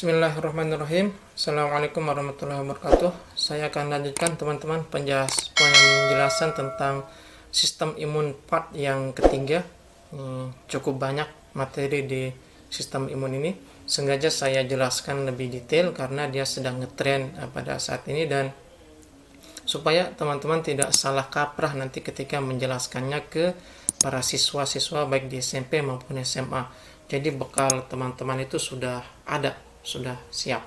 Bismillahirrahmanirrahim. Assalamualaikum warahmatullahi wabarakatuh. Saya akan lanjutkan teman-teman penjelasan tentang sistem imun part yang ketiga. Cukup banyak materi di sistem imun ini. Sengaja saya jelaskan lebih detail karena dia sedang ngetren pada saat ini, dan supaya teman-teman tidak salah kaprah nanti ketika menjelaskannya ke para siswa-siswa baik di SMP maupun SMA. Jadi bekal teman-teman itu sudah ada, sudah siap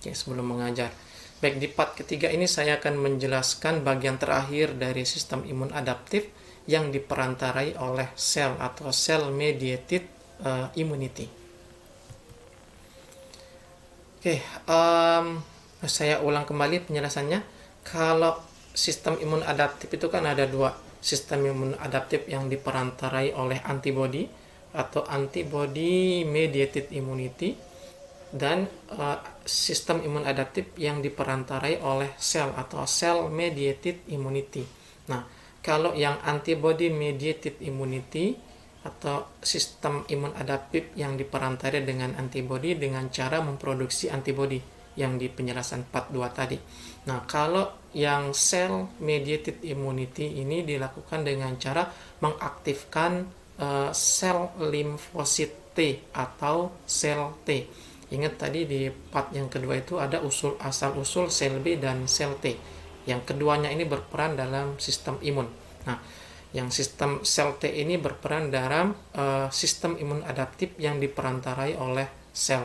sebelum mengajar. Baik, di part ketiga ini saya akan menjelaskan bagian terakhir dari sistem imun adaptif yang diperantarai oleh sel atau cell mediated immunity. Saya ulang kembali penjelasannya. Kalau sistem imun adaptif itu kan ada dua. Sistem imun adaptif yang diperantarai oleh antibody atau antibody mediated immunity, dan sistem imun adaptif yang diperantarai oleh sel atau cell mediated immunity. Nah, kalau yang antibody mediated immunity atau sistem imun adaptif yang diperantarai dengan antibody dengan cara memproduksi antibody yang di penjelasan part 2 tadi. Nah, kalau yang cell mediated immunity ini dilakukan dengan cara mengaktifkan sel limfosit T atau sel T. Ingat tadi di part yang kedua itu ada asal-usul sel B dan sel T. Yang keduanya ini berperan dalam sistem imun. Nah, yang sistem sel T ini berperan dalam sistem imun adaptif yang diperantarai oleh sel.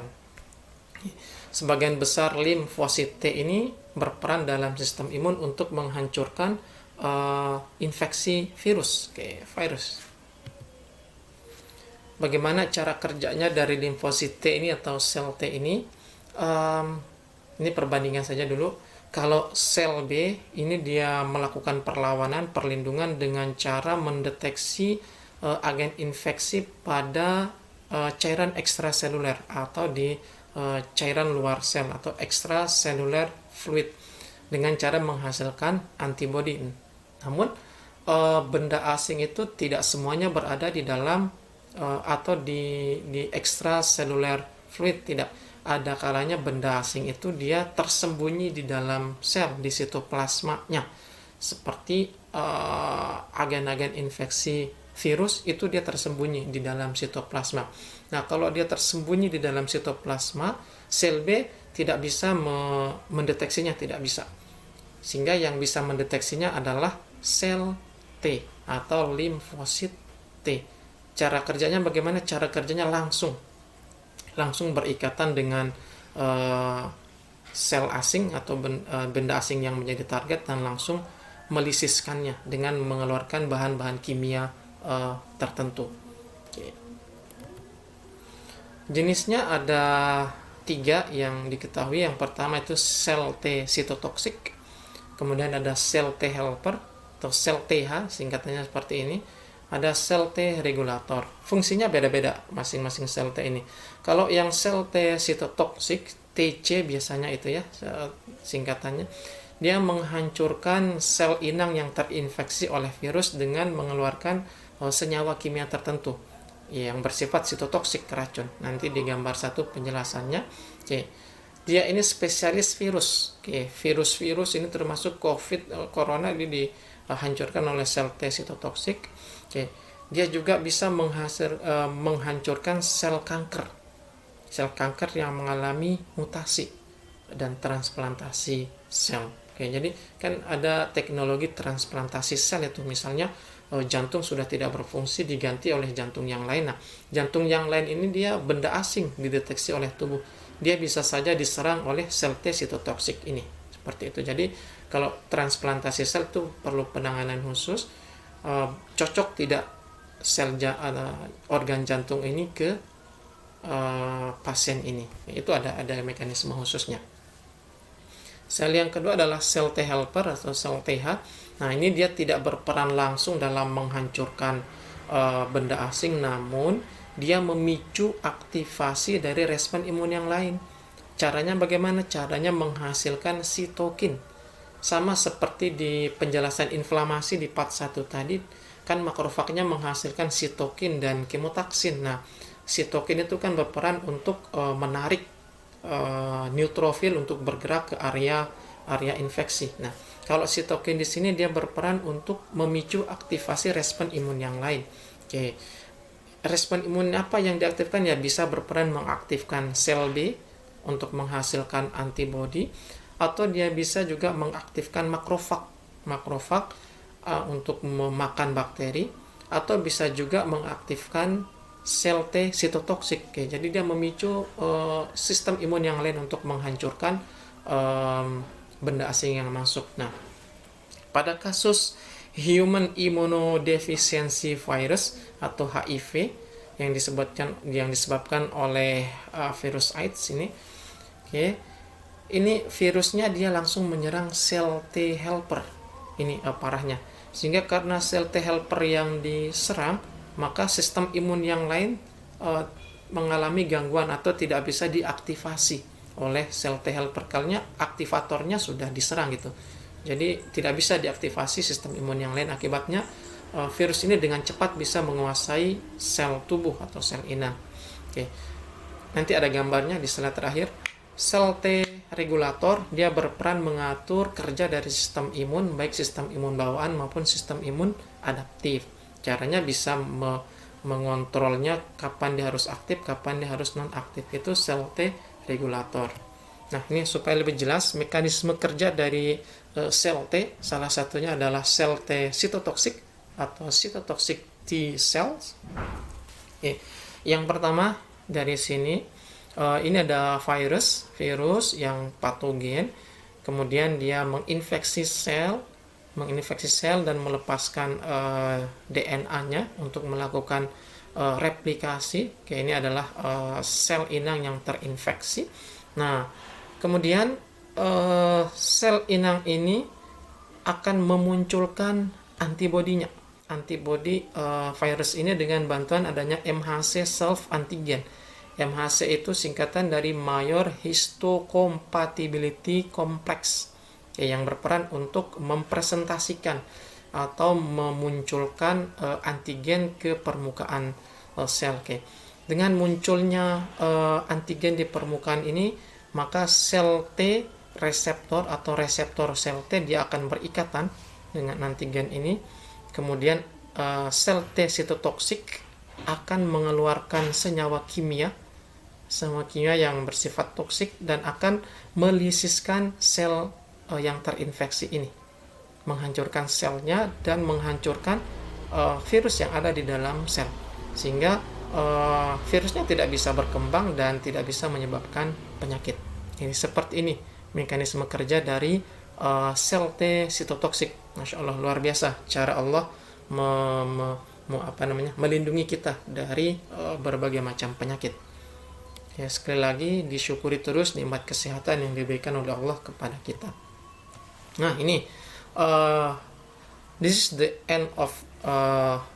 Sebagian besar limfosit T ini berperan dalam sistem imun untuk menghancurkan infeksi virus. Bagaimana cara kerjanya dari limfosit T ini atau sel T ini? Ini perbandingan saja dulu. Kalau sel B ini dia melakukan perlindungan dengan cara mendeteksi agen infeksi pada cairan ekstraseluler atau di cairan luar sel atau extracellular fluid dengan cara menghasilkan antibody. Namun benda asing itu tidak semuanya berada di dalam atau di extracellular fluid, tidak. Ada kalanya benda asing itu dia tersembunyi di dalam sel, di sitoplasmanya, seperti agen-agen infeksi virus itu dia tersembunyi di dalam sitoplasma. Nah, kalau dia tersembunyi di dalam sitoplasma, sel B tidak bisa mendeteksinya, tidak bisa. Sehingga yang bisa mendeteksinya adalah sel T atau limfosit T. Cara kerjanya bagaimana? Cara kerjanya langsung berikatan dengan sel asing atau benda asing yang menjadi target dan langsung melisiskannya dengan mengeluarkan bahan-bahan kimia tertentu. Jenisnya ada 3 yang diketahui. Yang pertama itu sel T cytotoxic, kemudian ada sel T helper atau sel TH, singkatannya seperti ini. Ada sel T regulator. Fungsinya beda-beda masing-masing sel T ini. Kalau yang sel T cytotoxic, TC biasanya itu ya singkatannya, dia menghancurkan sel inang yang terinfeksi oleh virus dengan mengeluarkan senyawa kimia tertentu yang bersifat sitotoksik, racun. Nanti di gambar 1 penjelasannya. Dia ini spesialis virus. Virus-virus ini termasuk COVID, corona, ini dihancurkan oleh sel T sitotoksik. Dia juga bisa menghancurkan sel kanker. Sel kanker yang mengalami mutasi dan transplantasi sel. Jadi kan ada teknologi transplantasi sel itu, misalnya jantung sudah tidak berfungsi diganti oleh jantung yang lain. Nah, jantung yang lain ini dia benda asing dideteksi oleh tubuh. Dia bisa saja diserang oleh sel T sitotoksik ini. Seperti itu. Jadi kalau transplantasi sel itu perlu penanganan khusus. Cocok tidak organ jantung ini ke pasien ini. Itu ada mekanisme khususnya. Sel yang kedua adalah sel T helper atau sel TH. Nah, ini dia tidak berperan langsung dalam menghancurkan benda asing, namun dia memicu aktivasi dari respon imun yang lain. Caranya bagaimana? Caranya menghasilkan sitokin. Sama seperti di penjelasan inflamasi di part 1 tadi, kan makrofagnya menghasilkan sitokin dan kemotaksin. Nah, sitokin itu kan berperan untuk menarik neutrofil untuk bergerak ke area infeksi. Nah, kalau sitokin di sini dia berperan untuk memicu aktivasi respon imun yang lain. Oke. Respon imun apa yang diaktifkan? Ya bisa berperan mengaktifkan sel B untuk menghasilkan antibodi, atau dia bisa juga mengaktifkan makrofag untuk memakan bakteri, atau bisa juga mengaktifkan sel T sitotoksik. Oke, jadi dia memicu sistem imun yang lain untuk menghancurkan benda asing yang masuk. Nah, pada kasus Human Immunodeficiency Virus atau HIV yang disebabkan oleh virus AIDS ini, ini virusnya dia langsung menyerang sel T helper. Ini parahnya. Sehingga karena sel T helper yang diserang, maka sistem imun yang lain mengalami gangguan atau tidak bisa diaktifasi oleh sel T helper karena aktivatornya sudah diserang gitu. Jadi tidak bisa diaktifasi sistem imun yang lain, akibatnya virus ini dengan cepat bisa menguasai sel tubuh atau sel inang. Oke. Nanti ada gambarnya di slide terakhir. Sel T regulator dia berperan mengatur kerja dari sistem imun, baik sistem imun bawaan maupun sistem imun adaptif. Caranya bisa mengontrolnya kapan dia harus aktif, kapan dia harus non aktif. Itu sel T regulator. Nah, ini supaya lebih jelas mekanisme kerja dari sel T, salah satunya adalah sel T sitotoksik atau cytotoxic T cells. Yang pertama dari sini, ini ada virus yang patogen, kemudian dia menginfeksi sel dan melepaskan DNA-nya untuk melakukan replikasi. Ini adalah sel inang yang terinfeksi. Nah, kemudian sel inang ini akan memunculkan antibodinya. Antibodi virus ini dengan bantuan adanya MHC self antigen. MHC itu singkatan dari Major Histocompatibility Complex, yang berperan untuk mempresentasikan atau memunculkan antigen ke permukaan sel. Dengan munculnya antigen di permukaan ini, maka sel T reseptor atau reseptor sel T dia akan berikatan dengan antigen ini. Kemudian sel T sitotoksik akan mengeluarkan senyawa kimia yang bersifat toksik dan akan melisiskan sel yang terinfeksi ini, menghancurkan selnya dan menghancurkan virus yang ada di dalam sel, sehingga virusnya tidak bisa berkembang dan tidak bisa menyebabkan penyakit. Ini seperti ini mekanisme kerja dari sel T sitotoksik. Masya Allah, luar biasa cara Allah melindungi kita dari berbagai macam penyakit. Ya, sekali lagi disyukuri terus nikmat kesehatan yang diberikan oleh Allah kepada kita. Nah, ini this is the end of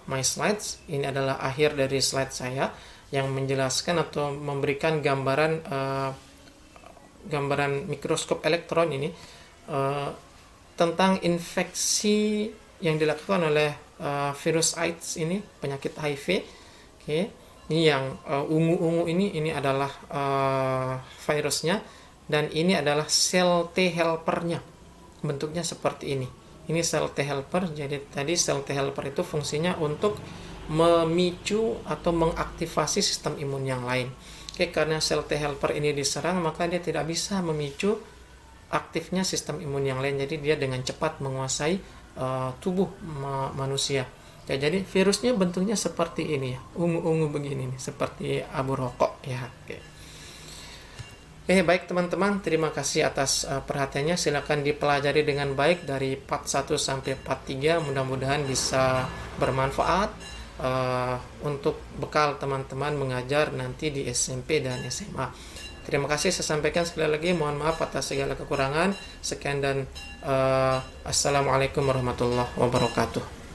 my slides. Ini adalah akhir dari slide saya yang menjelaskan atau memberikan gambaran mikroskop elektron ini tentang infeksi yang dilakukan oleh virus AIDS ini, penyakit HIV. Ini yang ungu-ungu ini adalah virusnya, dan ini adalah sel T helpernya. Bentuknya seperti ini. Ini sel T helper. Jadi tadi sel T helper itu fungsinya untuk memicu atau mengaktifasi sistem imun yang lain. Karena sel T helper ini diserang, maka dia tidak bisa memicu aktifnya sistem imun yang lain. Jadi dia dengan cepat menguasai tubuh manusia. Ya, jadi virusnya bentuknya seperti ini ya, ungu-ungu begini nih, seperti abu rokok ya. Baik teman-teman, terima kasih atas perhatiannya. Silakan dipelajari dengan baik dari part 1 sampai part 3. Mudah-mudahan bisa bermanfaat untuk bekal teman-teman mengajar nanti di SMP dan SMA. Terima kasih, saya sampaikan sekali lagi, mohon maaf atas segala kekurangan. Sekian dan assalamualaikum warahmatullahi wabarakatuh.